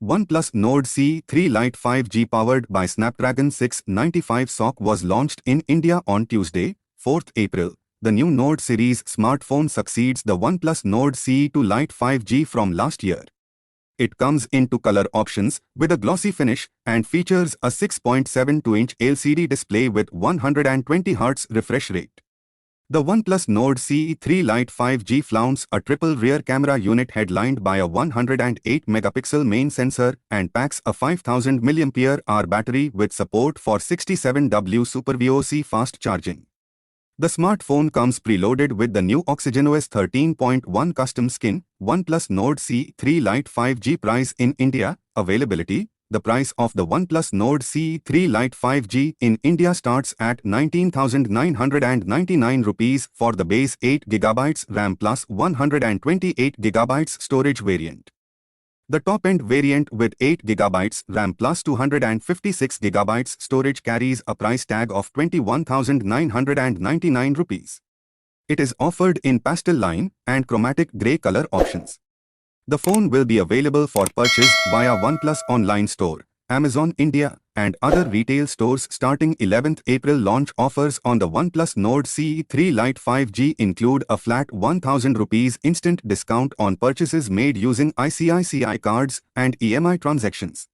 OnePlus Nord CE3 Lite 5G powered by Snapdragon 695 SoC was launched in India on Tuesday, 4th April. The new Nord series smartphone succeeds the OnePlus Nord CE2 Lite 5G from last year. It comes in two color options with a glossy finish and features a 6.72-inch LCD display with 120Hz refresh rate. The OnePlus Nord CE3 Lite 5G flaunts a triple rear camera unit headlined by a 108-megapixel main sensor and packs a 5000 mAh battery with support for 67W Super VOC fast charging. The smartphone comes preloaded with the new OxygenOS 13.1 custom skin. OnePlus Nord CE3 Lite 5G price in India. Availability. The price of the OnePlus Nord CE3 Lite 5G in India starts at 19,999 rupees for the base 8GB RAM plus 128GB storage variant. The top-end variant with 8GB RAM plus 256GB storage carries a price tag of 21,999 rupees. It is offered in pastel line and chromatic grey color options. The phone will be available for purchase via OnePlus online store, Amazon India, and other retail stores starting 11th April. Launch offers on the OnePlus Nord CE3 Lite 5G include a flat 1,000 rupees instant discount on purchases made using ICICI cards and EMI transactions.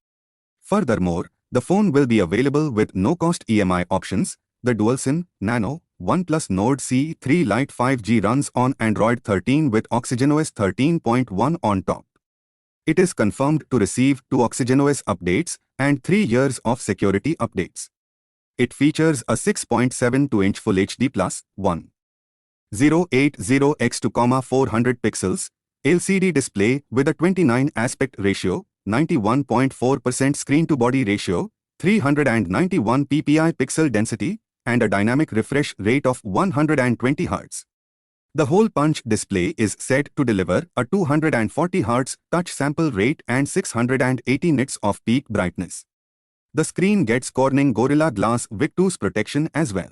Furthermore, the phone will be available with no-cost EMI options. The dual SIM, Nano, OnePlus Nord CE3 Lite 5G runs on Android 13 with OxygenOS 13.1 on top. It is confirmed to receive 2 OxygenOS updates and 3 years of security updates. It features a 6.72-inch Full HD plus 1080x2,400 pixels LCD display with a 29 aspect ratio, 91.4% screen-to-body ratio, 391 ppi pixel density, and a dynamic refresh rate of 120 Hz. The hole punch display is said to deliver a 240 Hz touch sample rate and 680 nits of peak brightness. The screen gets Corning Gorilla Glass Victus protection as well.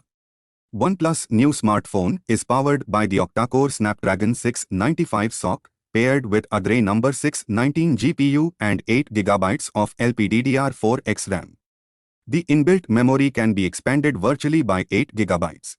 OnePlus' new smartphone is powered by the octa-core Snapdragon 695 SoC, paired with Adreno 619 GPU and 8GB of LPDDR4X RAM. The inbuilt memory can be expanded virtually by 8GB.